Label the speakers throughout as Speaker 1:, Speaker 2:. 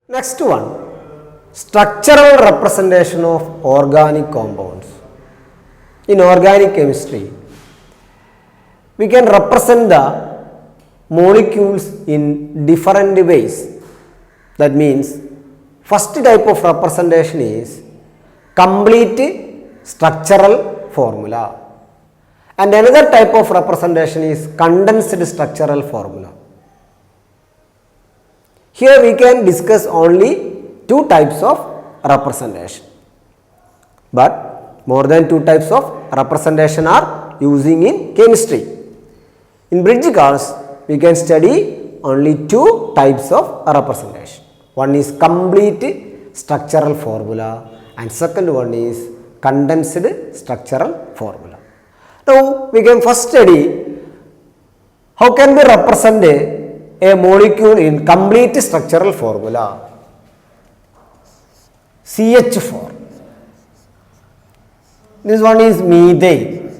Speaker 1: Next one, structural representation of organic compounds. In organic chemistry, we can represent the molecules in different ways. That means, first type of representation is complete structural formula, and another type of representation is condensed structural formula. Here we can discuss only two types of representation, but more than two types of representation are using in chemistry. In bridge course, we can study only two types of representation. One is complete structural formula and second one is condensed structural formula. Now we can first study how can we represent a molecule in complete structural formula. CH4. This one is methane.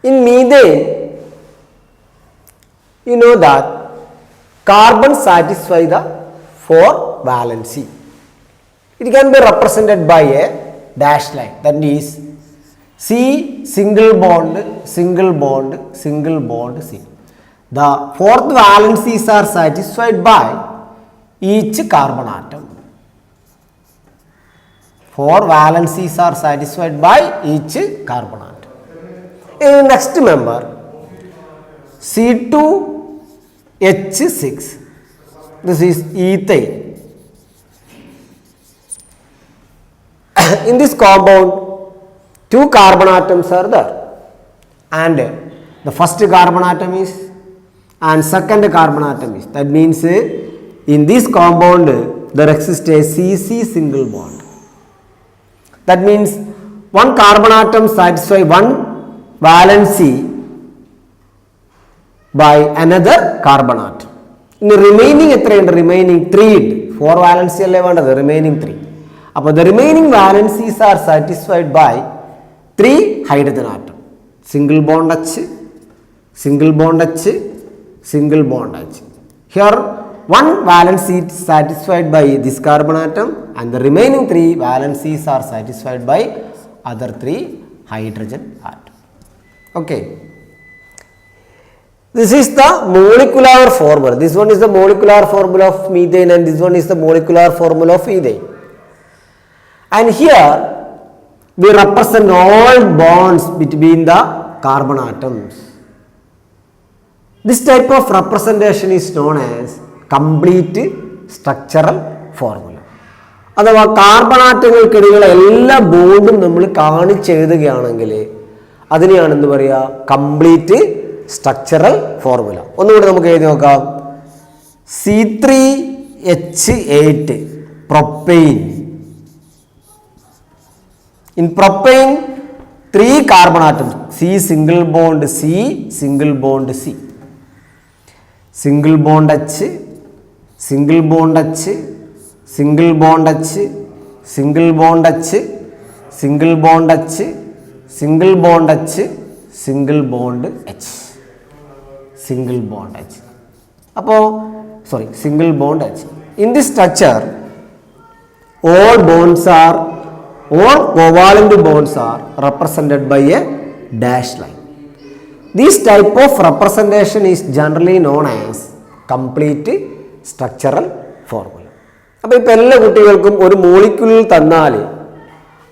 Speaker 1: In methane, you know that carbon satisfy the 4 valency. It can be represented by a dash line, that is C single bond, single bond, single bond C. The 4th valencies are satisfied by each carbon atom. 4 valencies are satisfied by each carbon atom. In next member, C2H6. This is ethane. In this compound, 2 carbon atoms are there, and the first carbon atom is and second carbon atom is. That means in this compound there exists a CC single bond. That means one carbon atom satisfies one valency by another carbon atom. In the remaining 3 4 valency the remaining 3. But the remaining valencies are satisfied by 3 hydrogen atom. Single bond H, single bond H, single bond H. Here one valency is satisfied by this carbon atom and the remaining 3 valencies are satisfied by other 3 hydrogen atom. Okay. This is the molecular formula. This one is the molecular formula of methane and this one is the molecular formula of ethane. And here we represent all bonds between the carbon atoms. This type of representation is known as complete structural formula. അഥവാ carbon ആറ്റങ്ങൾക്കിടയിലുള്ള എല്ലാ ബോണ്ടും നമ്മൾ കാണിച്ചെഴുതുകയാണെങ്കിൽ അതിനെയാണ് എന്ത് പറയുക, complete structural formula. ഒന്നുകൂടി നമുക്ക് എഴുതി നോക്കാം. C3H8 propane. In propane, 3 carbon atoms, C single bond C, single bond C, single bond H, single bond H, single bond H, single bond H, single bond H, single bond H, single bond H, single bond H. Single bond H. In this structure, all covalent bonds are represented by a dash line. This type of representation is generally known as complete structural formula. അപ്പോൾ ഇപ്പോൾ എല്ലാ കുട്ടികൾക്കും ഒരു molecule തന്നാൽ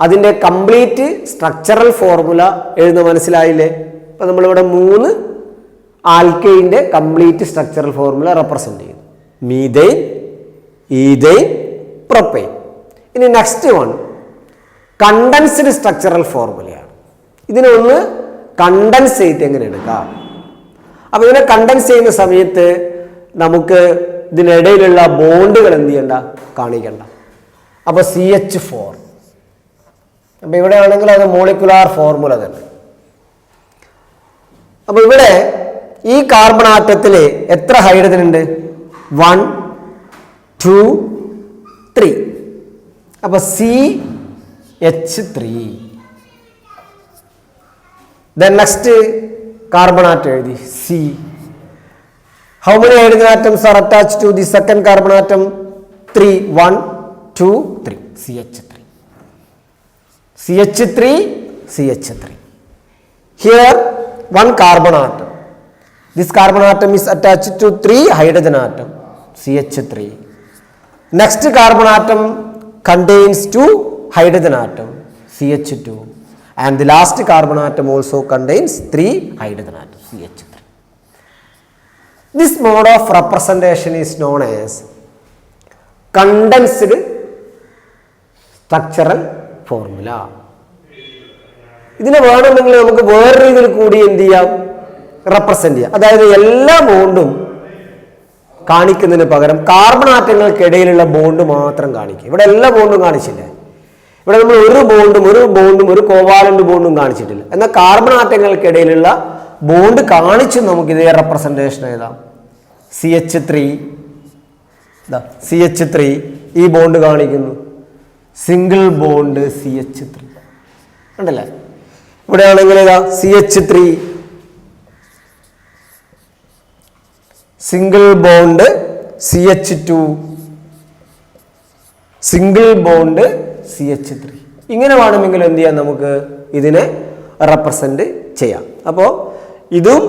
Speaker 1: അതിൻ്റെ complete structural formula എഴുതുന്ന മനസ്സിലായില്ലേ? അപ്പോൾ നമ്മളിവിടെ 3 ആൽക്കൈൻ്റെ കംപ്ലീറ്റ് സ്ട്രക്ചറൽ ഫോർമുല റെപ്രസെൻ്റ് ചെയ്യുന്നു. Methane, ethyne, propyne. ഇനി നെക്സ്റ്റ് വൺ കണ്ടൻസ്ഡ് സ്ട്രക്ചറൽ ഫോർമുലയാണ്. ഇതിനൊന്ന് കണ്ടൻസ് ചെയ്ത് എങ്ങനെ എടുക്കാം? അപ്പോൾ ഇതിനെ കണ്ടൻസ് ചെയ്യുന്ന സമയത്ത് നമുക്ക് ഇതിനിടയിലുള്ള ബോണ്ടുകൾ എന്ത് ചെയ്യണ്ട, കാണിക്കണ്ട. അപ്പോൾ CH4. അപ്പോൾ ഇവിടെ ആണെങ്കിൽ അത് മോളിക്കുലാർ ഫോർമുല തന്നെ. അപ്പോൾ ഇവിടെ ഈ കാർബൺ ആറ്റത്തിൽ എത്ര ഹൈഡ്രജൻ ഉണ്ട്? 1, 2, 3. അപ്പോൾ CH3. Then next carbon atom എഴുതി C. How many hydrogen atoms are attached to the second carbon atom? 3. 1, 2, 3. CH3. CH3, CH3. Here, one carbon atom. This carbon atom is attached to 3 hydrogen atom. CH3. Next carbon atom contains 2 hydrogen atom. CH2. And the last carbon atom also contains 3 hydrogen atoms. CH3. This mode of representation is known as condensed structural formula. ഇതിനെ വേണമെങ്കിൽ നമുക്ക് വേറെ രീതിയിൽ കൂടി എന്ത് ചെയ്യാം, represent ചെയ്യാം. അതായത് എല്ലാ ബോണ്ടും കാണിക്കുന്നതിന് പകരം കാർബൺ ആറ്റങ്ങൾക്കിടയിലുള്ള ബോണ്ട് മാത്രം കാണിക്കുക. ഇവിടെ എല്ലാ ബോണ്ടും കാണിച്ചില്ല. ഇവിടെ നമ്മൾ ഒരു ബോണ്ടും ഒരു കോവാലന്റ് ബോണ്ടും കാണിച്ചിട്ടില്ല. എന്നാൽ കാർബൺ ആറ്റങ്ങൾക്കിടയിലുള്ള ബോണ്ട് കാണിച്ച് നമുക്ക് ഇതേ റെപ്രസെന്റേഷൻ എഴുതാം. CH3 ഈ ബോണ്ട് കാണിക്കുന്നു, സിംഗിൾ ബോണ്ട് CH3 ഉണ്ടല്ലേ. ഇവിടെ ആണെങ്കിൽ ഏതാ CH3 single bond CH2 single bond CH3. ഇങ്ങനെ വേണമെങ്കിൽ എന്ത് ചെയ്യാം, നമുക്ക് ഇതിനെ റെപ്രസെന്റ് ചെയ്യാം. അപ്പോൾ ഇതും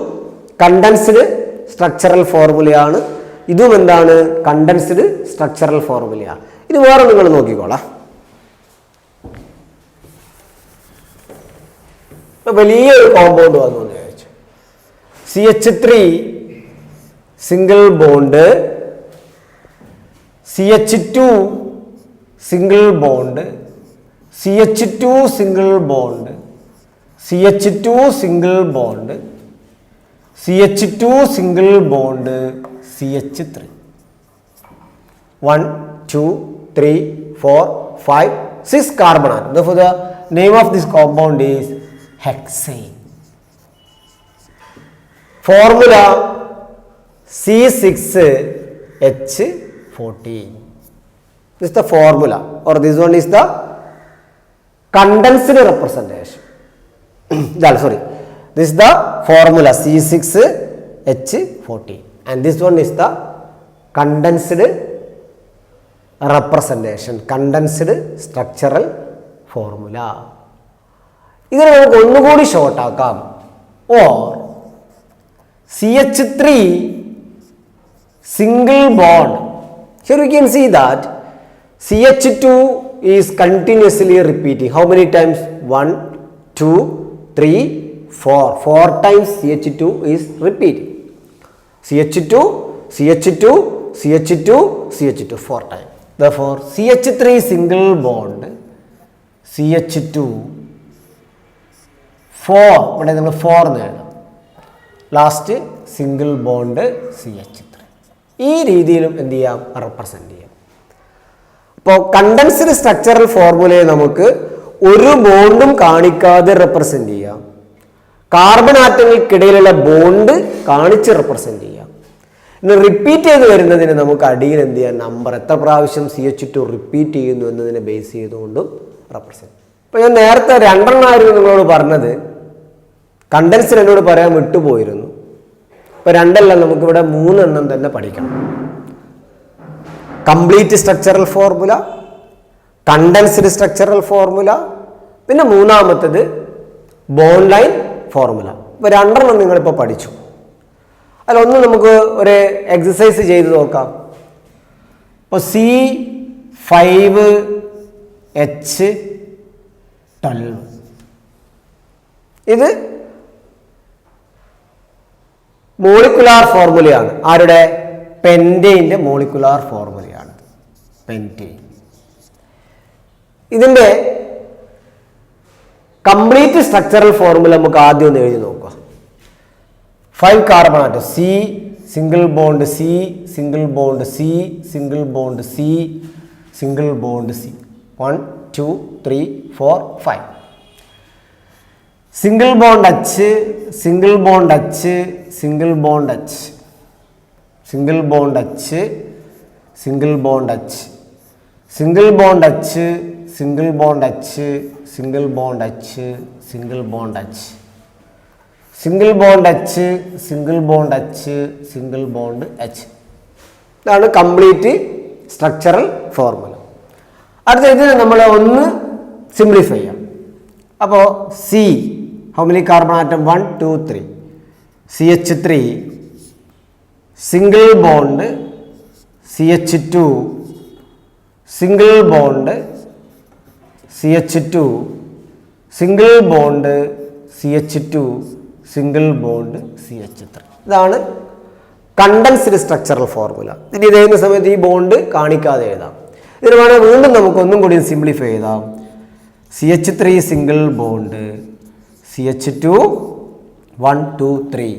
Speaker 1: കണ്ടൻസ്ഡ് സ്ട്രക്ചറൽ ഫോർമുലയാണ്, ഇതും എന്താണ്, കണ്ടൻസ്ഡ് സ്ട്രക്ചറൽ ഫോർമുലയാണ്. ഇത് വേറെ നിങ്ങൾ നോക്കിക്കോളാം. വലിയൊരു കോമ്പൗണ്ട് വന്നു എന്ന് വിചാരിച്ചു. CH3 single bond, CH2 single bond, CH2 single bond, CH2 single bond, CH2 single bond, CH3. 1, 2, 3, 4, 5, 6 carbon atom. Therefore, the name of this compound is hexane. Formula C6H14. This is the formula, or this one is the condensed representation. Sorry, this is the formula C6H14, and this one is the condensed representation, condensed structural formula. ഇതിനെ നമുക്ക് ഒന്നുകൂടി short ആക്കാം. Or CH3 single bond. Here we can see that CH2 is continuously repeating. How many times? 1, 2, 3, 4. 4 times CH2 is repeating. CH2, CH2, CH2, CH2 4 times. Therefore, CH3 single bond, CH2 4. ഇവിടെ നമ്മൾ 4 നേടാം. Last single bond CH3. ഈ രീതിയിലും എന്ത് ചെയ്യാം, represent ചെയ്യാം. അപ്പോൾ condensed structural ഫോർമുലയെ നമുക്ക് ഒരു ബോണ്ടും കാണിക്കാതെ റെപ്രസെന്റ് ചെയ്യാം. കാർബൺ ആറ്റങ്ങൾക്കിടയിലുള്ള ബോണ്ട് കാണിച്ച് റെപ്രസെന്റ് ചെയ്യാം. ഇനി റിപ്പീറ്റ് ചെയ്ത് വരുന്നതിന് നമുക്ക് അടിയിൽ എന്ത് ചെയ്യാം, നമ്പർ എത്ര പ്രാവശ്യം CH2 റിപ്പീറ്റ് ചെയ്യുന്നു എന്നതിനെ ബേസ് ചെയ്തുകൊണ്ടും റെപ്രസെന്റ്. അപ്പോൾ ഞാൻ നേരത്തെ 2 എണ്ണമായിരുന്നു നിങ്ങളോട് പറഞ്ഞത്, കണ്ടൻസ്ഡ് എന്നോട് പറയാൻ വിട്ടുപോയിരുന്നു. ഇപ്പോൾ 2 അല്ല, നമുക്കിവിടെ 3 എണ്ണം തന്നെ പഠിക്കണം. Complete structural formula, condensed structural formula, പിന്നെ മൂന്നാമത്തേത് ബോണ്ട് ലൈൻ ഫോർമുല. ഇപ്പോൾ 2 എണ്ണം നിങ്ങളിപ്പോൾ പഠിച്ചു. അതിലൊന്ന് നമുക്ക് ഒരു എക്സസൈസ് ചെയ്ത് നോക്കാം. ഇപ്പോൾ C5H12 ഇത് മോളിക്കുലാർ ഫോർമുലയാണ്. ആരുടെ? പെൻറ്റെയിൻ്റെ മോളിക്കുലാർ ഫോർമുലയാണ് പെൻറ്റെയിൻ. ഇതിൻ്റെ കംപ്ലീറ്റ് സ്ട്രക്ചറൽ ഫോർമുല നമുക്ക് ആദ്യം ഒന്ന് എഴുതി നോക്കാം. 5 carbon atom, C single bond C single bond C single bond C single bond C. 1, 2, 3, 4, 5. Single bond H, single bond H, single bond H, single bond H, single bond H, single bond H, single bond H, single bond H, single bond H, single bond H, single bond H, single bond H. ഇതാണ് complete structural formula. അടുത്ത ഇതിനെ നമ്മൾ ഒന്ന് simplify ചെയ്യാം. അപ്പോൾ C, how many carbon atom? 1 2 3. CH3 single bond CH2, single bond CH2, single bond CH2, single bond CH3. ഇതാണ് condensed structural formula. ഇനി ഇത് എഴുതുന്ന സമയത്ത് ഈ ബോണ്ട് കാണിക്കാതെ എഴുതാം. ഇതിന് വേണമെങ്കിൽ വീണ്ടും നമുക്ക് ഒന്നും കൂടി സിംപ്ലിഫൈ ചെയ്താം. CH3 single bond CH2 1 2 3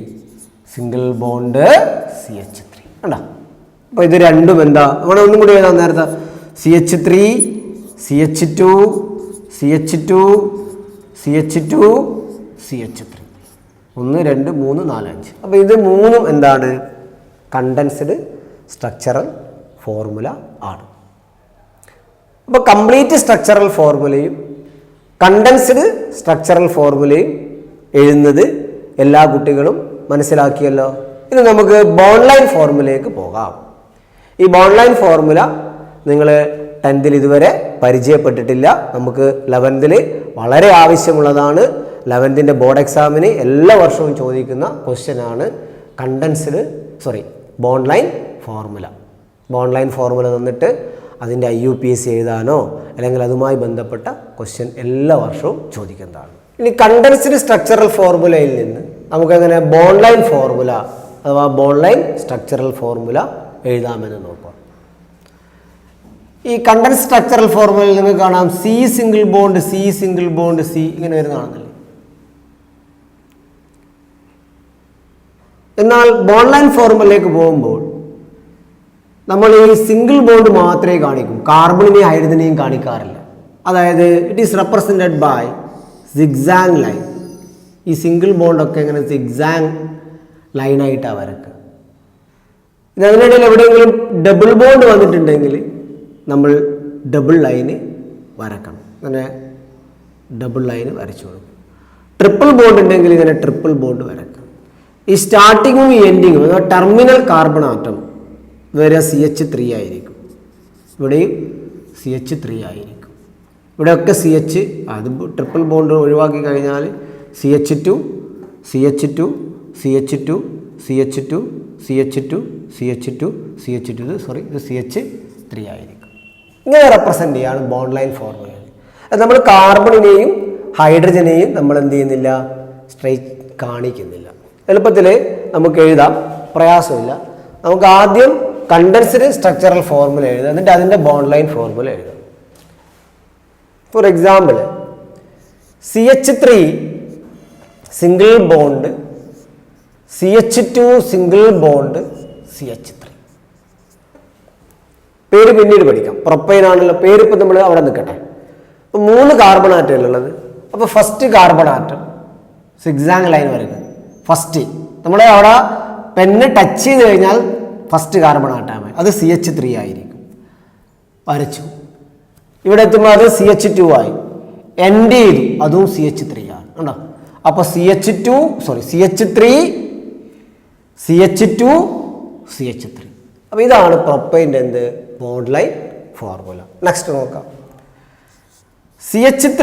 Speaker 1: single bond CH3 കണ്ടോ? അപ്പോൾ ഇത് രണ്ടും എന്താ? അങ്ങനെ ഒന്നും കൂടി എഴുതാം. നേരത്തെ CH3 CH2 CH2 CH2 CH3 1 2 3 4 5. അപ്പോൾ ഇത് മൂന്നും എന്താണ്? കണ്ടൻസ്ഡ് സ്ട്രക്ചറൽ ഫോർമുല ആണ്. അപ്പോൾ കംപ്ലീറ്റ് സ്ട്രക്ചറൽ ഫോർമുലയും കണ്ടൻസ്ഡ് സ്ട്രക്ചറൽ ഫോർമുലയും എഴുതുന്നത് എല്ലാ കുട്ടികളും മനസ്സിലാക്കിയല്ലോ. ഇനി നമുക്ക് ബോണ്ട് ലൈൻ ഫോർമുലയിലേക്ക് പോകാം. ഈ ബോണ്ട് ലൈൻ ഫോർമുല നിങ്ങൾ 10th ഇതുവരെ പരിചയപ്പെട്ടിട്ടില്ല. നമുക്ക് 11th വളരെ ആവശ്യമുള്ളതാണ്. 11th ബോർഡ് എക്സാമിന് എല്ലാ വർഷവും ചോദിക്കുന്ന ക്വസ്റ്റ്യനാണ് bond line formula. Bond line formula തന്നിട്ട് അതിൻ്റെ IUPAC എഴുതാനോ അല്ലെങ്കിൽ അതുമായി ബന്ധപ്പെട്ട ക്വസ്റ്റ്യൻ എല്ലാ വർഷവും ചോദിക്കുന്നതാണ്. ഇനി കണ്ടൻസ്ഡ് സ്ട്രക്ചറൽ ഫോർമുലയിൽ നിന്ന് നമുക്കങ്ങനെ ബോണ്ട് ലൈൻ ഫോർമുല അഥവാ ബോണ്ട് ലൈൻ സ്ട്രക്ചറൽ ഫോർമുല എഴുതാമെന്ന് നോക്കാം. ഈ കണ്ടൻസ്ഡ് സ്ട്രക്ചറൽ ഫോർമുലയിൽ നിങ്ങൾക്ക് കാണാം C single bond C single bond C ഇങ്ങനെ വരുന്നതാണെന്നല്ലേ. എന്നാൽ ബോണ്ട് ലൈൻ ഫോർമുലയിലേക്ക് പോകുമ്പോൾ നമ്മൾ ഈ സിംഗിൾ ബോണ്ട് മാത്രമേ കാണിക്കൂ, കാർബണിനെയും ഹൈഡ്രജനെയും കാണിക്കാറില്ല. അതായത് it is represented by zigzag line. ഈ സിംഗിൾ ബോണ്ടൊക്കെ ഇങ്ങനെ സിഗ്സാങ് ലൈനായിട്ടാണ് വരക്കുക. അതിനിടയിൽ എവിടെയെങ്കിലും ഡബിൾ ബോണ്ട് വന്നിട്ടുണ്ടെങ്കിൽ നമ്മൾ ഡബിൾ ലൈന് വരക്കണം. അങ്ങനെ ഡബിൾ ലൈന് വരച്ചു കൊടുക്കും. ട്രിപ്പിൾ ബോണ്ട് ഉണ്ടെങ്കിൽ ഇങ്ങനെ ട്രിപ്പിൾ ബോണ്ട് വരക്കണം. ഈ സ്റ്റാർട്ടിങ്ങും ഈ എൻഡിങ്ങും അഥവാ ടെർമിനൽ കാർബൺ ആറ്റം വരെ CH3 ആയിരിക്കും. ഇവിടെയും CH3 ആയിരിക്കും. ഇവിടെയൊക്കെ CH, അത് ട്രിപ്പിൾ ബോണ്ട് ഒഴിവാക്കി കഴിഞ്ഞാൽ CH2 CH2 CH2 CH2 CH2 CH2 CH2 ഇത് CH3 ആയിരിക്കും. ഇങ്ങനെ റെപ്രസെൻ്റ് ചെയ്യാണ് ബോണ്ട് ലൈൻ ഫോർമുലയിൽ. അത് നമ്മൾ കാർബണിനെയും ഹൈഡ്രജനെയും നമ്മൾ എന്ത് ചെയ്യുന്നില്ല? സ്ട്രൈറ്റ് കാണിക്കുന്നില്ല. എളുപ്പത്തിൽ നമുക്ക് എഴുതാം, പ്രയാസമില്ല. നമുക്ക് ആദ്യം കണ്ടൻസ്ഡ് സ്ട്രക്ചറൽ ഫോർമുല എഴുതാം, എന്നിട്ട് അതിൻ്റെ ബോണ്ട് ലൈൻ ഫോർമുല എഴുതാം. For example CH3 single bond CH2 single bond CH3. പേര് പിന്നീട് പഠിക്കാം. പ്രൊപ്പൈൻ ആണല്ലോ പേര്, ഇപ്പം നമ്മൾ അവിടെ നിൽക്കട്ടെ. അപ്പോൾ 3 കാർബൺ ആറ്റമുള്ളത്. അപ്പോൾ ഫസ്റ്റ് കാർബൺ ആറ്റം സിഗ്സാങ് ലൈൻ വരുന്നത് ഫസ്റ്റ് നമ്മൾ അവിടെ പെന്ന് ടച്ച് ചെയ്ത് കഴിഞ്ഞാൽ ഫസ്റ്റ് കാർബൺ ആറ്റം അത് CH3 ആയിരിക്കും. വരച്ചു. ഇവിടെ എത്തുമ്പോൾ അത് CH2 ആയി. എൻഡ് ചെയ്തു, അതും CH3 ആണ്. കണ്ടോ? അപ്പോൾ CH2 CH3 CH2 CH3. അപ്പോൾ ഇതാണ് പ്രൊപ്പൈൻ്റെ എന്ത് ബോണ്ട് ലൈൻ ഫോർമുല. നെക്സ്റ്റ് നോക്കാം. CH3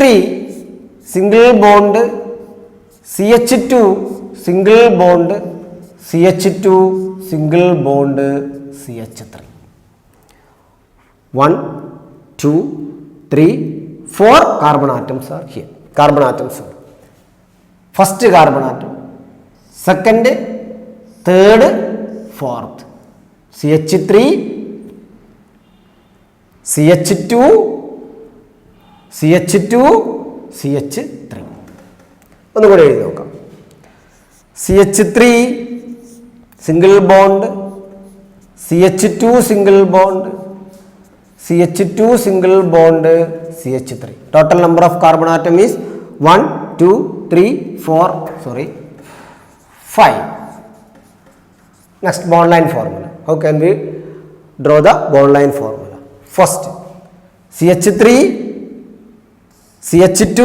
Speaker 1: single bond CH2 single bond CH2 single bond CH3. 1 2 3 4 carbon atoms are here. Carbon atoms are first carbon atom, second, third, fourth. CH3 CH2 CH2 CH3. ഒന്നുകൂടെ എഴുതി നോക്കാം. CH3 single bond CH2 single bond CH2 single bond CH3. Total number of carbon atom is 1 2 3 4 5. Next, bond line formula. How can we draw the bond line formula? First, CH3 CH2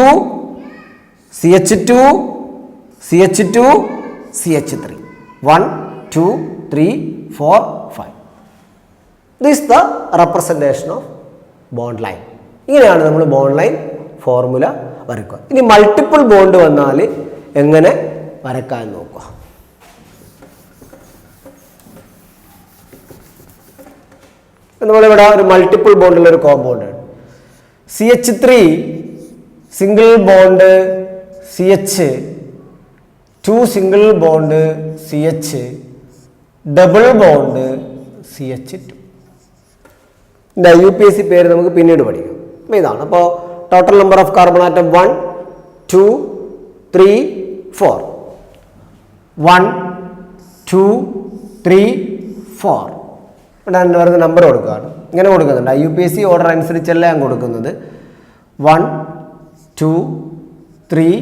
Speaker 1: CH2 CH2 CH3 1 2 3 4 5. This is the representation of bond line. ഇങ്ങനെയാണ് നമ്മൾ bond line formula വരയ്ക്കുക. ഇനി multiple bond വന്നാൽ എങ്ങനെ വരയ്ക്കാൻ നോക്കുക. നമ്മളിവിടെ ഒരു മൾട്ടിപ്പിൾ ബോണ്ടുള്ള ഒരു കോമ്പൗണ്ട് ആണ്. CH3 single bond CH2 single bond CH double bond CH2. ഇതിൻ്റെ IUPAC പേര് നമുക്ക് പിന്നീട് പഠിക്കാം. ഇതാണ്. അപ്പോൾ total number of carbon atom 1 2 3 4 1 2 3 4. ഇവിടെ വരുന്ന നമ്പർ കൊടുക്കുകയാണ്. ഇങ്ങനെ കൊടുക്കുന്നുണ്ട്. IUPAC ഓർഡർ അനുസരിച്ചല്ല ഞാൻ കൊടുക്കുന്നത്. 1 2 3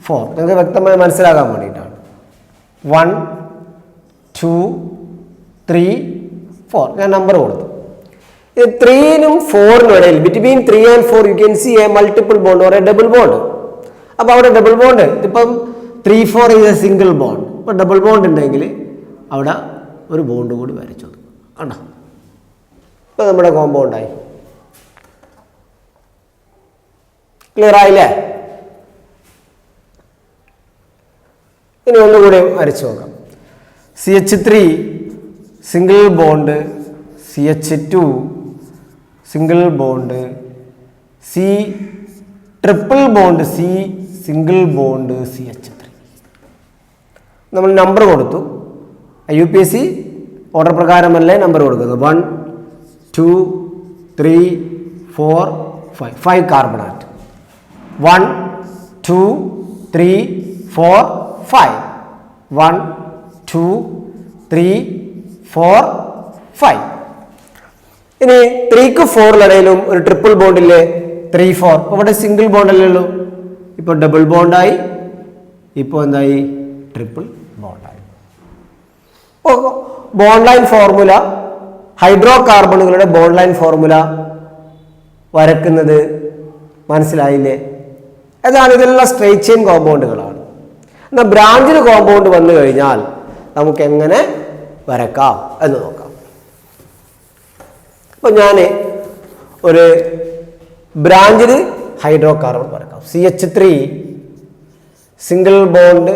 Speaker 1: 4 നിങ്ങൾക്ക് വ്യക്തമായി മനസ്സിലാക്കാൻ വേണ്ടിയിട്ടാണ്. 1 2 3 4 ഞാൻ നമ്പർ കൊടുത്തു. 3നും 4നും ഇടയിൽ between 3 and 4 you can see A multiple bond or A double bond. അപ്പോൾ അവിടെ ഡബിൾ ബോണ്ട് ഇപ്പം 3 4 ഈസ് എ സിംഗിൾ ബോണ്ട്. ഇപ്പം ഡബിൾ ബോണ്ട് ഉണ്ടെങ്കിൽ അവിടെ ഒരു ബോണ്ട് കൂടി വരച്ചു കണ്ടോ. ഇപ്പം നമ്മുടെ കോമ്പൗണ്ടായി. ക്ലിയർ ആയില്ലേ? ഇനി ഒന്നുകൂടി വരച്ചു നോക്കാം. CH3 single bond CH2 single bond C triple bond C single bond CH3. നമ്മൾ നമ്പർ കൊടുത്തു. IUPAC ഓർഡർ പ്രകാരമല്ലേ നമ്പർ കൊടുക്കുന്നത്. 1 2 3 4 5 5 കാർബൺ ആറ്റം. 1 2 3 4 5 1 2 3 4 5. ഇനി 3ക്ക് 4 ഒരു ട്രിപ്പിൾ ബോണ്ടില്ലേ 3 4. ഇവിടെ സിംഗിൾ ബോണ്ടല്ലേ ഉള്ളൂ. ഇപ്പോൾ ഡബിൾ ബോണ്ടായി. ഇപ്പോൾ എന്തായി? ട്രിപ്പിൾ ബോണ്ടായി. ബോണ്ട് ലൈൻ ഫോർമുല ഹൈഡ്രോ കാർബണുകളുടെ ബോണ്ട് ലൈൻ ഫോർമുല വരക്കുന്നത് മനസ്സിലായില്ലേ? അതാണ്. ഇതെല്ലാം സ്ട്രെയിറ്റ് ചെയിൻ കോമ്പൗണ്ടുകളാണ്. എന്നാൽ ബ്രാഞ്ചിന് കോമ്പൗണ്ട് വന്നു കഴിഞ്ഞാൽ നമുക്ക് എങ്ങനെ വരക്കാം എന്ന് നോക്കാം. അപ്പോൾ ഞാൻ ഒരു ബ്രാഞ്ചിന് ഹൈഡ്രോ കാർബൺ വരക്കാം. CH3 single bond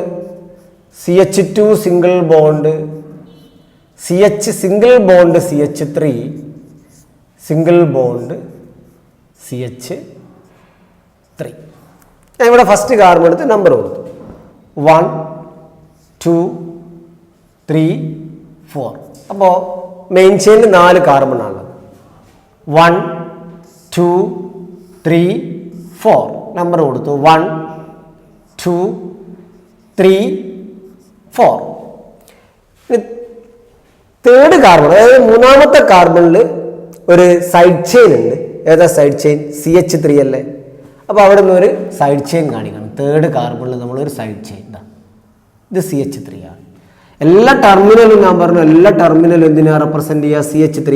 Speaker 1: CH2 single bond CH single bond CH3 single bond CH3. ഞാൻ ഇവിടെ ഫസ്റ്റ് കാർബൺ എടുത്ത് നമ്പർ കൊടുത്തു. 1 2 3 4. അപ്പോൾ മെയിൻ ചെയിനിൽ 4 കാർബൺ ആണ്. 1 2 3 4 നമ്പർ കൊടുത്തു. 1 2 3 4. തേർഡ് കാർബൺ അതായത് മൂന്നാമത്തെ കാർബണിൽ ഒരു സൈഡ് ചെയിൻ ഉണ്ട്. ഏതാ സൈഡ് ചെയിൻ? CH3 അല്ലേ. അപ്പോൾ അവിടെ നിന്ന് ഒരു സൈഡ് ചെയിൻ കാണിക്കണം. തേർഡ് കാർബണിൽ നമ്മളൊരു സൈഡ് ചെയിൻ. ഇത് CH3 ആണ്. എല്ലാ ടെർമിനലും ഞാൻ പറഞ്ഞു. എല്ലാ ടെർമിനലും എന്തിനാ റെപ്രസെന്റ് ചെയ്യുക? CH3.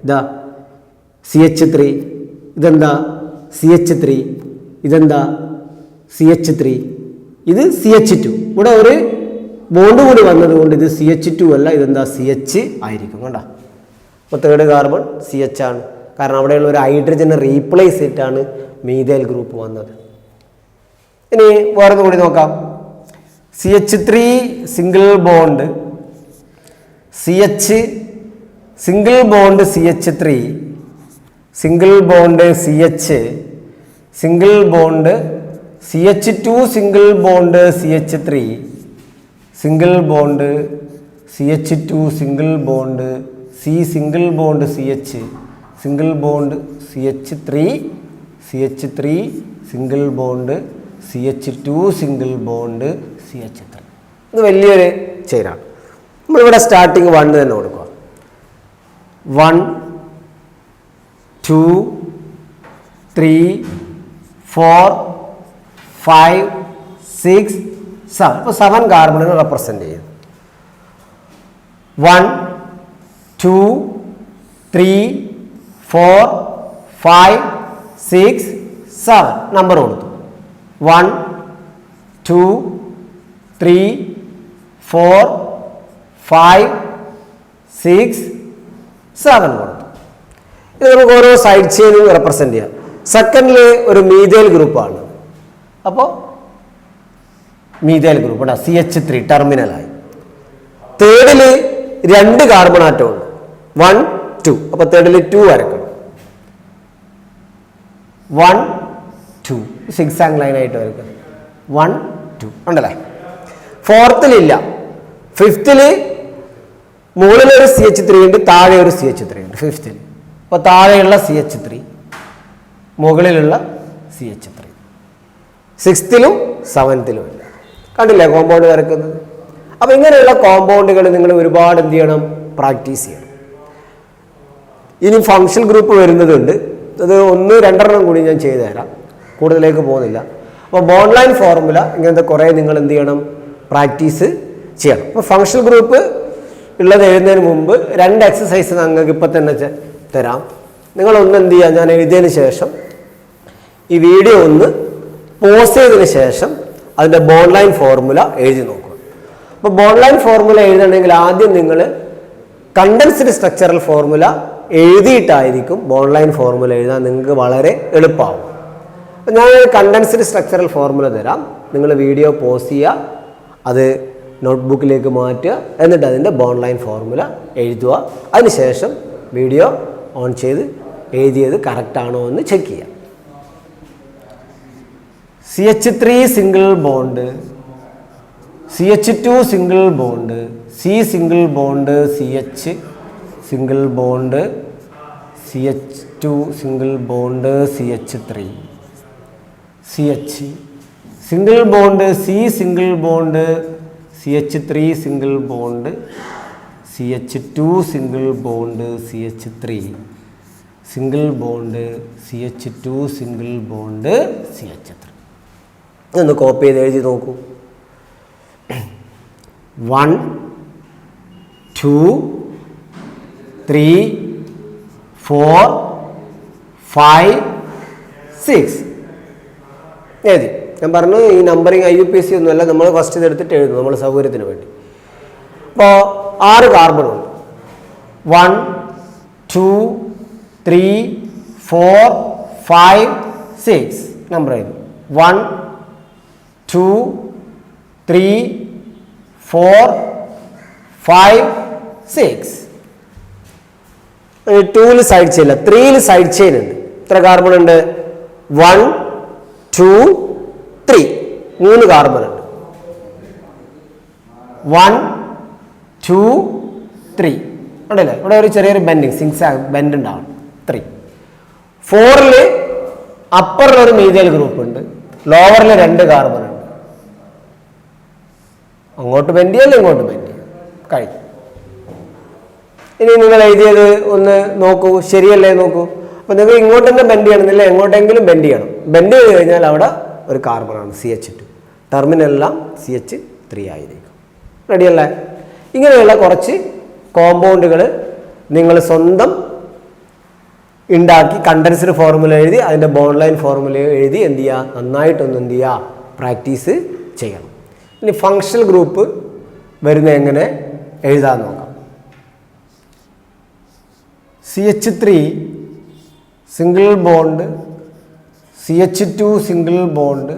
Speaker 1: ഇതാ CH3. ഇതെന്താ? CH3. ഇതെന്താ? CH3. ഇത് CH2. ഇവിടെ ഒരു ബോണ്ട് കൂടി വന്നതുകൊണ്ട് ഇത് CH2 അല്ല. ഇതെന്താ? CH ആയിരിക്കും. കണ്ടോ? അപ്പോൾ തേർഡ് കാർബൺ CH ആണ്. കാരണം അവിടെയുള്ള ഒരു ഹൈഡ്രജനെ റീപ്ലേസ് ചെയ്തിട്ടാണ് മീഥൈൽ ഗ്രൂപ്പ് വന്നത്. ഇനി വേറൊന്നും കൂടി നോക്കാം. CH3 single bond CH single bond CH3 single bond CH single bond CH2 single bond CH3 single bond CH2 single bond C single bond CH single bond CH3 single bond CH2 single bond CH3. ഇത് വലിയൊരു ചെയിനാണ്. നമ്മളിവിടെ starting 1 തന്നെ കൊടുക്കുക. 1 2 3 4 5 6 7. അപ്പോൾ 7 കാർബണിനെ represent ചെയ്യും. 1 2 3 4 5 6 7 number കൊടുത്തു. 1 2 3, 4, 5, 6, 7 കൊടുത്തു. ഇത് നമുക്ക് ഓരോ സൈഡ് ചെയിനും റെപ്രസെൻ്റ് ചെയ്യാം. സെക്കൻഡിൽ ഒരു മീഥൈൽ ഗ്രൂപ്പാണ്. അപ്പോൾ മീഥൈൽ ഗ്രൂപ്പ് ഉണ്ട്, CH3 ടെർമിനലായി. തേർഡിൽ 2 കാർബൺ ആറ്റം ഉണ്ട്, 1, 2. അപ്പോൾ തേർഡിൽ 2 വരക്കണം, 1, 2 സിക്സ് ആംഗിൾ ലൈനായിട്ട് വരക്കണം, 1, 2 ഉണ്ടല്ലേ. ഫോർത്തിലില്ല. ഫിഫ്തിൽ മുകളിലൊരു CH3 ഉണ്ട്, താഴെ ഒരു CH3 ഉണ്ട് ഫിഫ്തിൽ. അപ്പോൾ താഴെയുള്ള CH3, മുകളിലുള്ള CH3. സിക്സ്ത്തിലും സെവൻത്തിലും ഇല്ല. കണ്ടില്ലേ കോമ്പൗണ്ട് വരക്കുന്നത്? അപ്പോൾ ഇങ്ങനെയുള്ള കോമ്പൗണ്ടുകൾ നിങ്ങൾ ഒരുപാട് എന്ത് ചെയ്യണം? പ്രാക്ടീസ് ചെയ്യണം. ഇനി ഫങ്ഷണൽ ഗ്രൂപ്പ് വരുന്നതുണ്ട്, അത് 1-2 കൂടി ഞാൻ ചെയ്തു തരാം, കൂടുതലേക്ക് പോകുന്നില്ല. അപ്പോൾ ബോണ്ട് ലൈൻ ഫോർമുല ഇങ്ങനത്തെ കുറേ നിങ്ങൾ എന്ത് ചെയ്യണം? പ്രാക്ടീസ് ചെയ്യണം. അപ്പോൾ ഫങ്ഷണൽ ഗ്രൂപ്പ് ഉള്ളത് എഴുതുന്നതിന് മുമ്പ് 2 എക്സസൈസ് നിങ്ങൾക്ക് ഇപ്പം തന്നെ തരാം. നിങ്ങളൊന്ന് എന്ത് ചെയ്യുക, ഞാൻ എഴുതിയതിന് ശേഷം ഈ വീഡിയോ ഒന്ന് പോസ് ചെയ്തതിന് ശേഷം അതിൻ്റെ ബോണ്ട് ലൈൻ ഫോർമുല എഴുതി നോക്കുക. അപ്പോൾ ബോണ്ട് ലൈൻ ഫോർമുല എഴുതണമെങ്കിൽ ആദ്യം നിങ്ങൾ കണ്ടൻസ്ഡ് സ്ട്രക്ചറൽ ഫോർമുല എഴുതിയിട്ടായിരിക്കും ബോണ്ട് ലൈൻ ഫോർമുല എഴുതാൻ നിങ്ങൾക്ക് വളരെ എളുപ്പമാവും. അപ്പോൾ ഞാൻ കണ്ടൻസ്ഡ് സ്ട്രക്ചറൽ ഫോർമുല തരാം, നിങ്ങൾ വീഡിയോ പോസ് ചെയ്യുക, അത് നോട്ട്ബുക്കിലേക്ക് മാറ്റുക, എന്നിട്ട് അതിൻ്റെ ബോണ്ട് ലൈൻ ഫോർമുല എഴുതുക. അതിനുശേഷം വീഡിയോ ഓൺ ചെയ്ത് എഴുതിയത് കറക്റ്റാണോ എന്ന് ചെക്ക് ചെയ്യുക. CH3 single bond, CH2 single bond, C single bond, CH single bond, CH2 single bond, CH3, CH single bond, C single bond, CH3 single bond, CH2 single bond, CH3 single bond, CH2 single bond, CH3. ഇതൊന്ന് copy ചെയ്ത് എഴുതി നോക്കൂ. 1, 2, 3, 4, 5, 6 എഴുതി. ഞാൻ പറഞ്ഞു ഈ numbering IUPAC ഒന്നുമല്ല, നമ്മൾ ഫസ്റ്റ് ഇതെടുത്തിട്ട് എഴുതുന്നു നമ്മൾ സൗകര്യത്തിന് വേണ്ടി. അപ്പോൾ 6 കാർബണുണ്ട്. 1, 2, 3, 4, 5, 6 നമ്പർ എഴുതി. 1, 2, 3, 4, 5, 6. 2ൽ സൈഡ് ചെയിൻ ഇല്ല, 3ൽ സൈഡ് ചെയിൻ ഉണ്ട്. എത്ര കാർബൺ ഉണ്ട്? 1, 2, 3 3 കാർബൺ ഉണ്ട്. 1, 2, 3 ഉണ്ടല്ലേ. ഇവിടെ ഒരു ചെറിയൊരു ബെൻഡിങ് സിക്സാഗ് ബെൻഡ് ഉണ്ടാവും. 3. 4ൽ അപ്പറിൽ ഒരു മീഥൈൽ ഗ്രൂപ്പ് ഉണ്ട്, ലോവറിൽ 2 കാർബൺ ഉണ്ട്. അങ്ങോട്ട് ബെൻഡ് ചെയ്യല്ല, ഇങ്ങോട്ട് ബെൻഡ് ചെയ്യും, കഴിഞ്ഞു. ഇനി നിങ്ങൾ എഴുതിയത് ഒന്ന് നോക്കൂ, ശരിയല്ലേ നോക്കൂ. അപ്പോൾ നിങ്ങൾ ഇങ്ങോട്ട് തന്നെ ബെൻഡ് ചെയ്യണമെന്നില്ല, എങ്ങോട്ടെങ്കിലും ബെൻഡ് ചെയ്യണം. ബെൻഡ് ചെയ്ത് കഴിഞ്ഞാൽ അവിടെ ഒരു കാർബണാണ് CH2, ടെർമിനലെല്ലാം CH3 ആയിരിക്കും. റെഡിയല്ലേ? ഇങ്ങനെയുള്ള കുറച്ച് കോമ്പൗണ്ടുകൾ നിങ്ങൾ സ്വന്തം ഉണ്ടാക്കി കണ്ടൻസ്ഡ് ഫോർമുല എഴുതി അതിൻ്റെ ബോണ്ട് ലൈൻ ഫോർമുല എഴുതി എന്ത് ചെയ്യുക, നന്നായിട്ടൊന്ന് എന്ത് ചെയ്യുക, പ്രാക്ടീസ് ചെയ്യണം. ഇനി ഫങ്ഷണൽ ഗ്രൂപ്പ് വരുന്നത് എങ്ങനെ എഴുതാൻ നോക്കാം. CH3 single bond, CH2 single bond,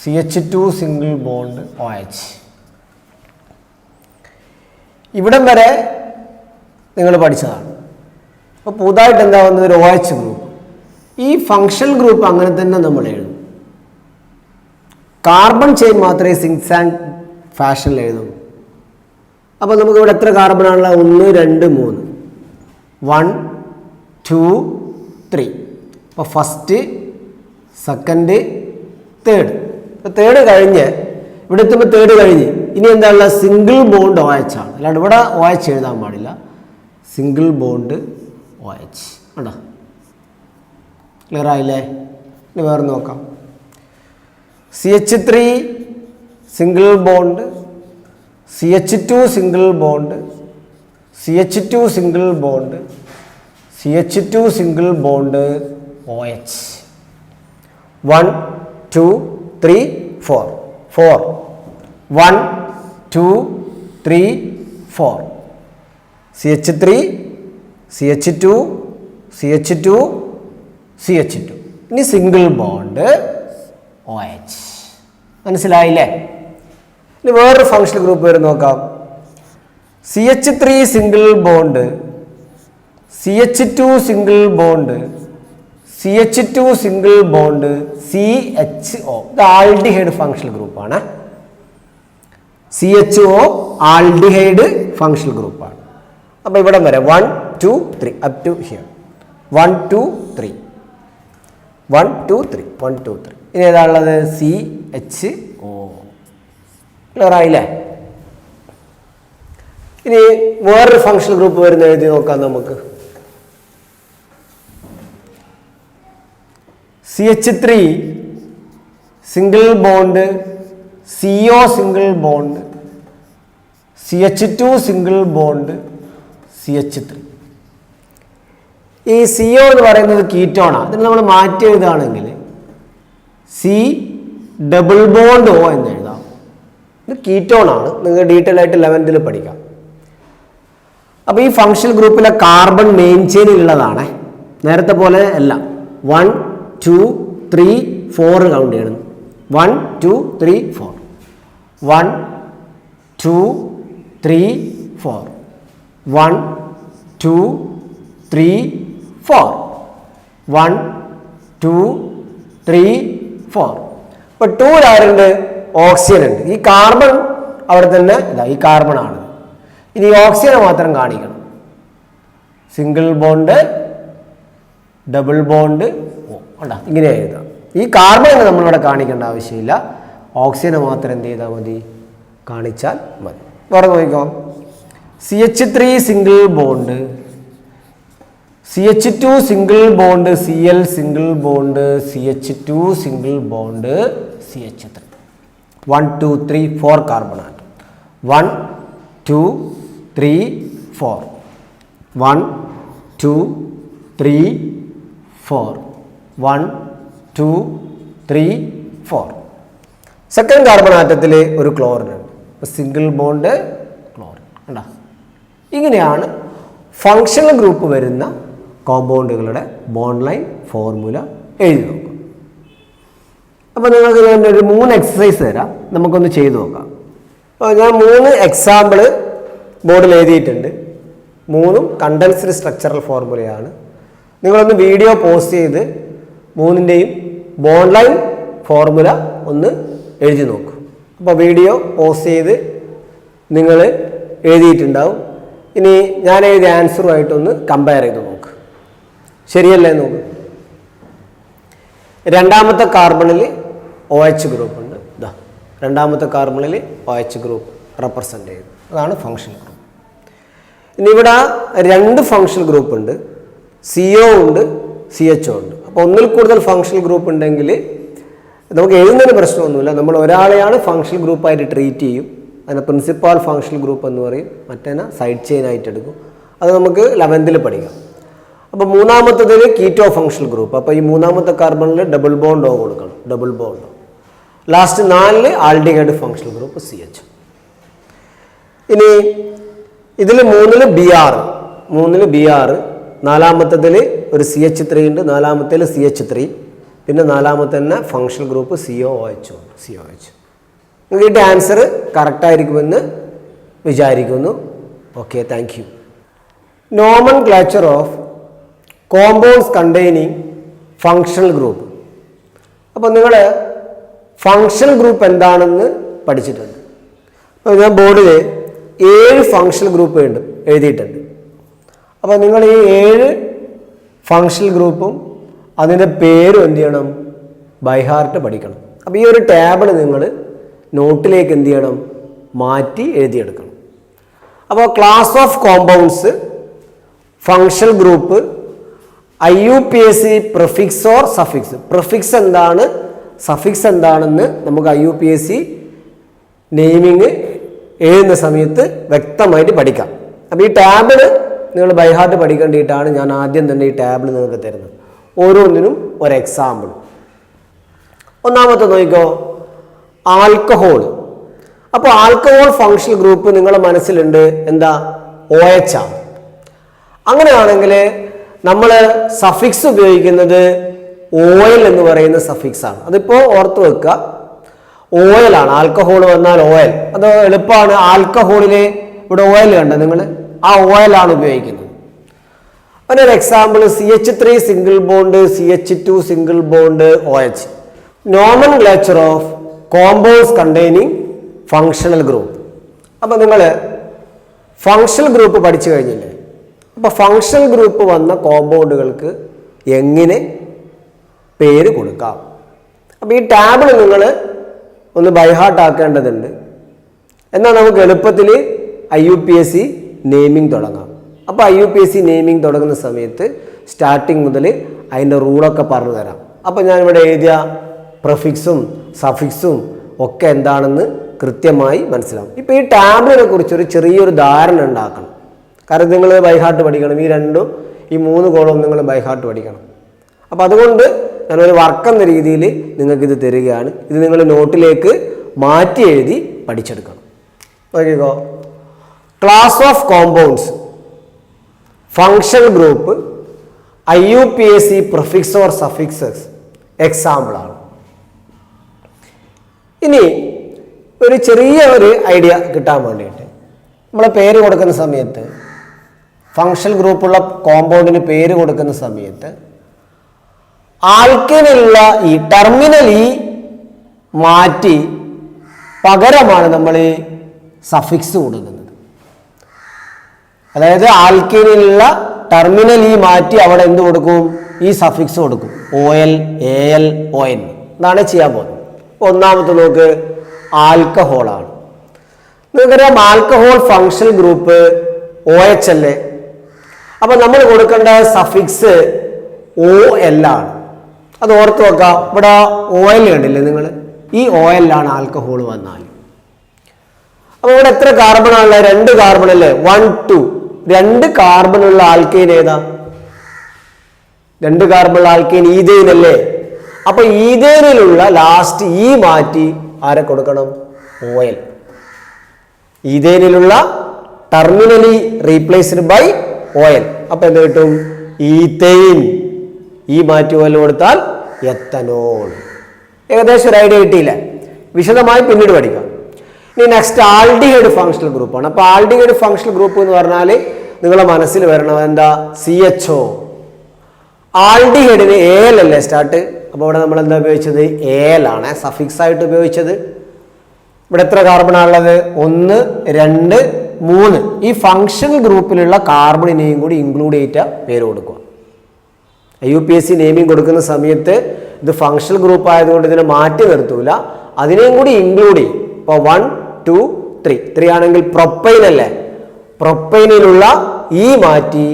Speaker 1: CH2 single bond, OH. ഇവിടം വരെ നിങ്ങൾ പഠിച്ചതാണ്. അപ്പോൾ പുതുതായിട്ട് എന്താ വന്നത്? ഒരു OH ഗ്രൂപ്പ്. ഈ ഫങ്ഷണൽ ഗ്രൂപ്പ് അങ്ങനെ തന്നെ നമ്മൾ എഴുതും. കാർബൺ ചെയിൻ മാത്രമേ സിക്സാഗ് ഫാഷനിൽ എഴുതുള്ളൂ. അപ്പോൾ നമുക്ക് ഇവിടെ എത്ര കാർബണാണുള്ള? 1, 2, 3. 1, 2, 3. അപ്പോൾ ഫസ്റ്റ്, സെക്കൻഡ്, തേർഡ്. അപ്പോൾ തേർഡ് കഴിഞ്ഞ് ഇവിടെ എത്തുമ്പോൾ തേർഡ് കഴിഞ്ഞ് ഇനി എന്താണുള്ള? സിംഗിൾ ബോണ്ട് OH ആണ്. അല്ലാണ്ട് ഇവിടെ OH എഴുതാൻ പാടില്ല. സിംഗിൾ ബോണ്ട് OH ഉണ്ടോ? ക്ലിയർ ആയില്ലേ? ഇനി വേറെ നോക്കാം. CH3 single bond, CH2 single bond, CH2 single bond, CH2 single bond, OH. 1, 2, 3, 4. 4. 1 2 3 4 CH3 CH2 CH2 CH2. ഇനി സിംഗിൾ ബോണ്ട് OH. മനസ്സിലായില്ലേ? ഇനി വേറൊരു ഫങ്ഷണൽ ഗ്രൂപ്പ് വരും നോക്കാം. CH3 single bond CH2 single bond CH2 single bond CHO. ഇത് aldehyde functional ഗ്രൂപ്പാണ്. CHO aldehyde functional ഗ്രൂപ്പാണ്. അപ്പോൾ ഇവിടെ വരെ 1 2 3 അപ് ടു ഹിയർ 1 2 3 1 2 3 1 2 3. ഇനി ഏതാണുള്ളത്? CHO. ക്ലിയർ ആയില്ലേ? ഇനി വേറൊരു ഫങ്ഷണൽ ഗ്രൂപ്പ് വരുന്ന എഴുതി നോക്കാം നമുക്ക്. CH3 single bond CO single bond CH2 single bond CH3. ഈ CO എന്ന് പറയുന്നത് കീറ്റോണാണ്. അതിന് നമ്മൾ മാറ്റി എഴുതുകയാണെങ്കിൽ C ഡബിൾ ബോണ്ട് O എന്ന് എഴുതാം. ഇത് കീറ്റോണാണ്. നിങ്ങൾ ഡീറ്റെയിൽ ആയിട്ട് 11th പഠിക്കാം. അപ്പോൾ ഈ ഫങ്ഷണൽ ഗ്രൂപ്പിലെ കാർബൺ മെയിൻ ചെയിനിലുള്ളതാണ്. നേരത്തെ പോലെ അല്ല. 1 2 3 4 കൗണ്ട് ചെയ്യണം. 1 2 3 4 1 2 3 4 1 2 3 4 1 2 3 4. ഇപ്പോൾ 2 ആരുണ്ട്? ഓക്സിജൻ ഉണ്ട്. ഈ കാർബൺ അവിടെ തന്നെ ഇതാ, ഈ കാർബൺ ആണ്. ഇനി ഓക്സിജനെ മാത്രം കാണിക്കണം. സിംഗിൾ ബോണ്ട് ഡബിൾ ബോണ്ട് ഉണ്ടാ, ഇങ്ങനെ എഴുതാം. ഈ കാർബൺ നമ്മളിവിടെ കാണിക്കേണ്ട ആവശ്യമില്ല. ഓക്സിജനെ മാത്രം എന്ത് ചെയ്താൽ മതി? കാണിച്ചാൽ മതി. വേറെ നോക്കിക്കോ. CH3 single bond CH2 single bond Cl single bond CH2 single bond CH3. 1 2 3 4 carbon atom. 1 2 3 4 1 2 3 4 1 2 3 4. Second carbon ആറ്റത്തിൽ ഒരു ക്ലോറിൻ ഉണ്ട്. സിംഗിൾ ബോണ്ട് ക്ലോറിൻ കണ്ടോ? ഇങ്ങനെയാണ് ഫങ്ഷണൽ ഗ്രൂപ്പ് വരുന്ന കോമ്പൗണ്ടുകളുടെ ബോണ്ട് ലൈൻ ഫോർമുല എഴുതി നോക്കാം. അപ്പോൾ നിങ്ങൾക്ക് ഞാൻ ഒരു 3 എക്സസൈസ് തരാം. നമുക്കൊന്ന് ചെയ്തു നോക്കാം. അപ്പോൾ ഞാൻ 3 എക്സാമ്പിൾ ബോർഡിൽ എഴുതിയിട്ടുണ്ട്. 3ഉം കണ്ടൻസ്ഡ് സ്ട്രക്ചറൽ ഫോർമുലയാണ്. നിങ്ങളൊന്ന് വീഡിയോ പോസ്റ്റ് ചെയ്ത് 3ൻ്റെയും ബോണ്ട് ലൈൻ ഫോർമുല ഒന്ന് എഴുതി നോക്കൂ. അപ്പോൾ വീഡിയോ പോസ്റ്റ് ചെയ്ത് നിങ്ങൾ എഴുതിയിട്ടുണ്ടാവും. ഇനി ഞാൻ എഴുതിയ ആൻസറുമായിട്ടൊന്ന് കമ്പയർ ചെയ്ത് നോക്ക്. ശരിയല്ലേ നോക്ക്. രണ്ടാമത്തെ കാർബണിൽ OH ഗ്രൂപ്പ് ഉണ്ട്. ഇതാ രണ്ടാമത്തെ കാർബണിൽ OH ഗ്രൂപ്പ് റെപ്രസെൻ്റ് ചെയ്തു. അതാണ് ഫങ്ഷണൽ ഗ്രൂപ്പ്. ഇനി ഇവിടെ 2 ഫങ്ഷണൽ ഗ്രൂപ്പ് ഉണ്ട്. CO ഉണ്ട്, CHO ഉണ്ട്. അപ്പോൾ ഒന്നിൽ കൂടുതൽ ഫങ്ഷണൽ ഗ്രൂപ്പ് ഉണ്ടെങ്കിൽ നമുക്ക് എഴുതുന്നതിന് പ്രശ്നമൊന്നുമില്ല. നമ്മൾ ഒരാളെയാണ് ഫങ്ഷണൽ ഗ്രൂപ്പായിട്ട് ട്രീറ്റ് ചെയ്യും. അതിനെ പ്രിൻസിപ്പാൾ ഫങ്ഷണൽ ഗ്രൂപ്പ് എന്ന് പറയും. മറ്റേനെ സൈഡ് ചെയിൻ ആയിട്ട് എടുക്കും. അത് നമുക്ക് 11th പഠിക്കാം. അപ്പോൾ മൂന്നാമത്തതിൽ കീറ്റോ ഫങ്ഷണൽ ഗ്രൂപ്പ്. അപ്പോൾ ഈ മൂന്നാമത്തെ കാർബണിൽ ഡബിൾ ബോണ്ട് O കൊടുക്കണം. Double bond. Last 4 aldehyde functional group CH. ഇനി ഇതിൽ 3ൽ BR, നാലാമത്തതിൽ ഒരു CH3 ഉണ്ട്, നാലാമത്തേൽ CH3, പിന്നെ നാലാമത്തെ തന്നെ ഫങ്ഷണൽ ഗ്രൂപ്പ് COOH ഉണ്ട്. COH. നിങ്ങൾക്ക് ആൻസർ കറക്റ്റായിരിക്കുമെന്ന് വിചാരിക്കുന്നു. Okay, thank you. Nomenclature of compounds containing functional group. അപ്പോൾ നിങ്ങൾ ഫങ്ഷണൽ ഗ്രൂപ്പ് എന്താണെന്ന് പഠിച്ചിട്ടുണ്ട്. അപ്പോൾ ഞാൻ ബോർഡിൽ 7 ഫങ്ഷണൽ ഗ്രൂപ്പ് എഴുതിയിട്ടുണ്ട്. അപ്പോൾ നിങ്ങൾ ഈ 7 ഫങ്ഷണൽ ഗ്രൂപ്പും അതിൻ്റെ പേരും എന്ത് ചെയ്യണം? ബൈ ഹാർട്ട് പഠിക്കണം. അപ്പോൾ ഈ ഒരു ടേബിൾ നിങ്ങൾ നോട്ടിലേക്ക് എന്ത് ചെയ്യണം? മാറ്റി എഴുതിയെടുക്കണം. അപ്പോൾ class of compounds, functional group, IUPAC prefix or suffix. Prefix എന്താണ്, സഫിക്സ് എന്താണെന്ന് നമുക്ക് IUPAC നെയിമിങ് എഴുതുന്ന സമയത്ത് വ്യക്തമായിട്ട് പഠിക്കാം. അപ്പോൾ ഈ ടേബിൾ നിങ്ങൾ ബൈ ഹാർട്ട് പഠിക്കേണ്ടിയിട്ടാണ് ഞാൻ ആദ്യം തന്നെ ഈ ടേബിൾ നിങ്ങൾക്ക് തരുന്നത്. ഓരോന്നിനും ഒരു എക്സാമ്പിൾ. ഒന്നാമത്തെ നോക്കിക്കോ, ആൽക്കഹോൾ. അപ്പോൾ ആൽക്കഹോൾ ഫങ്ഷണൽ ഗ്രൂപ്പ് നിങ്ങളുടെ മനസ്സിലുണ്ട് എന്താ, OH ആണ്. അങ്ങനെയാണെങ്കിൽ നമ്മൾ സഫിക്സ് ഉപയോഗിക്കുന്നത് ഓയിൽ എന്ന് പറയുന്ന സഫിക്സ് ആണ്. അതിപ്പോൾ ഓർത്ത് വെക്കുക, ഓയിലാണ്. ആൽക്കഹോൾ വന്നാൽ ഓയിൽ, അത് എളുപ്പമാണ്. ആൽക്കഹോളിലെ ഇവിടെ ഓയിൽ കണ്ട നിങ്ങൾ, ആ ഓയിലാണ് ഉപയോഗിക്കുന്നത്. അതിനൊരു example CH3 single bond, CH2 single bond, OH. Nomenclature of compounds containing functional group. അപ്പോൾ നിങ്ങൾ ഫങ്ഷണൽ ഗ്രൂപ്പ് പഠിച്ചു കഴിഞ്ഞില്ലേ? അപ്പോൾ ഫങ്ഷണൽ ഗ്രൂപ്പ് വന്ന കോമ്പൗണ്ടുകൾക്ക് എങ്ങനെ പേര് കൊടുക്കാം? അപ്പോൾ ഈ ടാബിൾ നിങ്ങൾ ഒന്ന് ബൈഹാർട്ട് ആക്കേണ്ടതുണ്ട്. എന്നാൽ നമുക്ക് എളുപ്പത്തിൽ IUPAC നെയിമിംഗ് തുടങ്ങാം. അപ്പോൾ IUPAC നെയിമിംഗ് തുടങ്ങുന്ന സമയത്ത് സ്റ്റാർട്ടിങ് മുതൽ അതിൻ്റെ റൂളൊക്കെ പറഞ്ഞു തരാം. അപ്പോൾ ഞാനിവിടെ എഴുതിയ പ്രഫിക്സും സഫിക്സും ഒക്കെ എന്താണെന്ന് കൃത്യമായി മനസ്സിലാവും. ഇപ്പോൾ ഈ ടാബിളിനെ കുറിച്ചൊരു ചെറിയൊരു ധാരണ ഉണ്ടാക്കണം. കാരണം നിങ്ങൾ ബൈഹാർട്ട് പഠിക്കണം. ഈ 3 കോളം നിങ്ങൾ ബൈഹാർട്ട് പഠിക്കണം. അപ്പോൾ അതുകൊണ്ട് ഞാനൊരു വർക്ക് എന്ന രീതിയിൽ നിങ്ങൾക്കിത് തരികയാണ്. ഇത് നിങ്ങൾ നോട്ടിലേക്ക് മാറ്റി എഴുതി പഠിച്ചെടുക്കണം. നോക്കിക്കോ, class of compounds, functional group, IUPAC prefix or suffixes എക്സാമ്പിളാണ്. ഇനി ഒരു ചെറിയ ഒരു ഐഡിയ കിട്ടാൻ വേണ്ടിയിട്ട് നമ്മൾ പേര് കൊടുക്കുന്ന സമയത്ത്, ഫങ്ഷണൽ ഗ്രൂപ്പുള്ള കോമ്പൗണ്ടിന് പേര് കൊടുക്കുന്ന സമയത്ത് ആൽക്കനുള്ള ഈ ടെർമിനൽ മാറ്റി പകരമാണ് നമ്മൾ ഈ സഫിക്സ് കൊടുക്കുന്നത്. അതായത് ആൽക്കീനിലുള്ള ടെർമിനൽ മാറ്റി അവിടെ എന്ത് കൊടുക്കും? ഈ സഫിക്സ് കൊടുക്കും. OL, AL, ON എന്നാണ് ചെയ്യാൻ പോകുന്നത്. ഒന്നാമത്തെ നോക്ക്, ആൽക്കഹോളാണ്. നിങ്ങൾക്കറിയാം ആൽക്കഹോൾ ഫങ്ഷണൽ ഗ്രൂപ്പ് OH അല്ലേ? അപ്പൊ നമ്മൾ കൊടുക്കേണ്ട സഫിക്സ് OL ആണ്. അത് ഓർത്ത് വെക്കാം. ഇവിടെ OL കണ്ടില്ലേ നിങ്ങൾ? ഈ OL ആണ് ആൽക്കഹോൾ വന്നാൽ. അപ്പൊ ഇവിടെ എത്ര കാർബൺ ആണല്ലേ? 2 കാർബൺ അല്ലേ? 1 2 2 കാർബൺ ഉള്ള ആൽക്കൈൻ ഏതാ? 2 കാർബൺ ഉള്ള ആൽക്കൈൻ ഈഥെയ്ൻ അല്ലേ? അപ്പൊ ഈഥെയ്നിലുള്ള ലാസ്റ്റ് മാറ്റി ആരെ കൊടുക്കണം? OL. ഈഥെയ്നിലുള്ള ടെർമിനലി റീപ്ലേസ്ഡ് ബൈ OL. അപ്പൊ എന്ത് കിട്ടും? ഈഥെയ്ൻ. മാറ്റി OL കൊടുത്താൽ എത്തനോൾ. ഏകദേശം ഒരു ഐഡിയ കിട്ടിയില്ല. വിശദമായി പിന്നീട് പഠിക്കാം. ഇനി നെക്സ്റ്റ് ആൽഡിഹൈഡ് ഫങ്ഷണൽ ഗ്രൂപ്പാണ്. അപ്പോൾ ആൽഡിഹൈഡ് ഫങ്ഷണൽ ഗ്രൂപ്പ് എന്ന് പറഞ്ഞാൽ നിങ്ങളുടെ മനസ്സിൽ വരണം എന്താ? CHO. ആൽഡിഹൈഡിന് AL അല്ലേ സ്റ്റാർട്ട്? അപ്പോൾ ഇവിടെ നമ്മൾ എന്താ ഉപയോഗിച്ചത്? AL ആണ് സഫിക്സ് ആയിട്ട് ഉപയോഗിച്ചത്. ഇവിടെ എത്ര കാർബൺ ആണുള്ളത്? 1 2 3. ഈ ഫങ്ഷണൽ ഗ്രൂപ്പിലുള്ള കാർബണിനെയും കൂടി ഇൻക്ലൂഡ് ചെയ്തിട്ട് പേര് കൊടുക്കുക. IUPAC നെയിമിംഗ് കൊടുക്കുന്ന സമയത്ത് ഇത് ഫങ്ഷണൽ ഗ്രൂപ്പ് ആയതുകൊണ്ട് ഇതിനെ മാറ്റി നിർത്തൂല, അതിനെയും കൂടി ഇൻക്ലൂഡ് ചെയ്യും. ഇപ്പോൾ 1 2 3 ആണെങ്കിൽ പ്രൊപ്പൈൻ അല്ലേ? പ്രൊപ്പൈനിലുള്ള മാറ്റി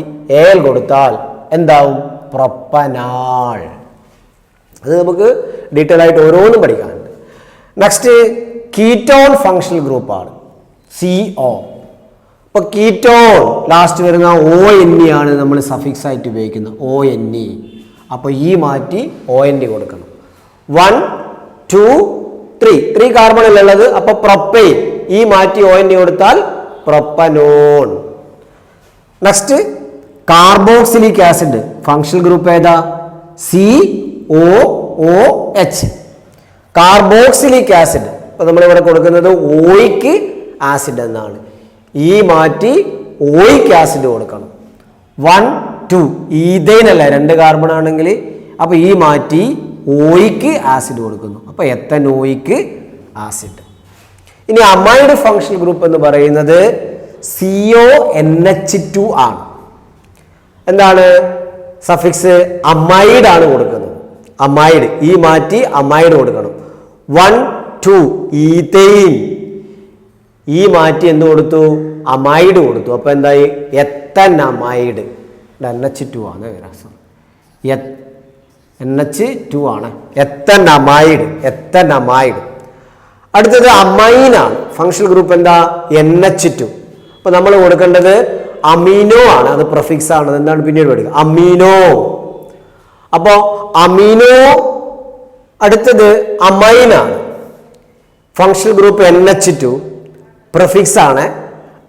Speaker 1: AL കൊടുത്താൽ എന്താവും? പ്രൊപ്പനാൾ. അത് നമുക്ക് ഡീറ്റെയിൽ ആയിട്ട് ഓരോന്നും പഠിക്കാനുണ്ട്. നെക്സ്റ്റ് കീറ്റോൺ ഫങ്ഷണൽ ഗ്രൂപ്പാണ് CO. അപ്പോൾ കീറ്റോൺ ലാസ്റ്റ് വരുന്ന ONE ആണ് നമ്മൾ സഫിക്സ് ആയിട്ട് ഉപയോഗിക്കുന്നത്. ONE. അപ്പോൾ മാറ്റി OND കൊടുക്കണം. 1 2 3 കാർബൺ ഉള്ളത്. അപ്പൊ പ്രൊപ്പൈൻ മാറ്റി OND കൊടുത്താൽ propanone. Next carboxylic acid functional group ഏതാ? COOH. Carboxylic acid. അപ്പൊ നമ്മൾ ഇവിടെ കൊടുക്കുന്നത് ഓയിക് ആസിഡ് എന്നാണ്. മാറ്റി ഓയിക് ആസിഡ് കൊടുക്കണം. 1 2 ഈഥെയ്ൻ അല്ല, 2 കാർബൺ ആണെങ്കിൽ അപ്പൊ മാറ്റി ഓയിക് ആസിഡ് കൊടുക്കുന്നു. അപ്പൊ എത്തനോയിക് ആസിഡ്. ഇനി അമൈഡ് ഫങ്ഷണൽ ഗ്രൂപ്പ് എന്ന് പറയുന്നത് CONH2 ആണ്. എന്താണ് സഫിക്സ്? അമൈഡ് ആണ് കൊടുക്കുന്നത്. അമൈഡ് മാറ്റി അമൈഡ് കൊടുക്കണം. 1 2 ഈഥെയ്ൻ മാറ്റി എന്ത് കൊടുത്തു? അമൈഡ് കൊടുത്തു. അപ്പൊ എന്തായി? എത്തനമൈഡ്. NH2 ആണ്. NH2 ആണ്. എത്തനമൈഡ്. അടുത്തത് അമൈനാണ്. ഫങ്ഷണൽ ഗ്രൂപ്പ് എന്താ? NH2. അപ്പൊ നമ്മൾ കൊടുക്കേണ്ടത് അമീനോ ആണ്. അത് പ്രഫിക്സ് ആണ്. എന്താണ് പിന്നീട് പഠിക്കുക? അമീനോ. അപ്പോ അമീനോ. അടുത്തത് അമൈനാണ്. ഫങ്ഷണൽ ഗ്രൂപ്പ് NH2 പ്രിഫിക്സ് ആണ്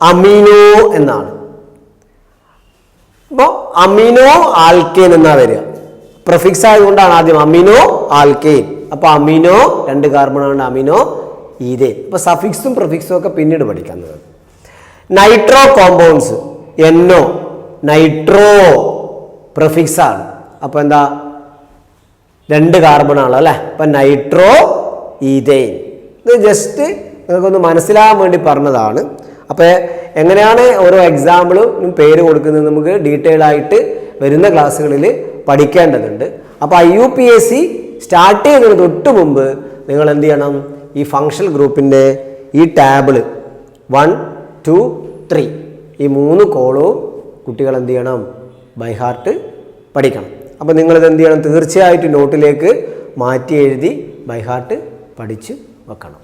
Speaker 1: അമീനോ എന്നാണ്. അപ്പോൾ അമീനോ ആൽക്കെയിൻ എന്നാ വരിക. പ്രിഫിക്സ് ആയതുകൊണ്ടാണ് ആദ്യം അമീനോ ആൽക്കെയിൻ. അപ്പോൾ അമീനോ 2 കാർബണാണ് അമീനോ ഈഥെയ്ൻ. അപ്പോൾ സഫിക്സും പ്രിഫിക്സും ഒക്കെ പിന്നീട് പഠിക്കുന്നത്. Nitro compounds NO nitro prefix ആണ്. അപ്പോൾ എന്താ 2 കാർബണാണ് അല്ലേ. അപ്പം നൈട്രോ ഈഥെയ്ൻ. ഇത് ജസ്റ്റ് നിങ്ങൾക്കൊന്ന് മനസ്സിലാകാൻ വേണ്ടി പറഞ്ഞതാണ്. അപ്പോൾ എങ്ങനെയാണ് ഓരോ എക്സാമ്പിളും പേര് കൊടുക്കുന്നത് നമുക്ക് ഡീറ്റെയിൽ ആയിട്ട് വരുന്ന ക്ലാസ്സുകളിൽ പഠിക്കേണ്ടതുണ്ട്. അപ്പോൾ IUPAC സ്റ്റാർട്ട് ചെയ്യുന്നതിന് തൊട്ട് മുമ്പ് നിങ്ങൾ എന്ത് ചെയ്യണം, ഈ ഫങ്ഷണൽ ഗ്രൂപ്പിൻ്റെ ഈ ടാബിള് 1, 2, 3 ഈ 3 കോളവും കുട്ടികൾ എന്ത് ചെയ്യണം, ബൈ ഹാർട്ട് പഠിക്കണം. അപ്പോൾ നിങ്ങളിത് എന്ത് ചെയ്യണം, തീർച്ചയായിട്ടും നോട്ടിലേക്ക് മാറ്റി എഴുതി ബൈ ഹാർട്ട് പഠിച്ച് വെക്കണം.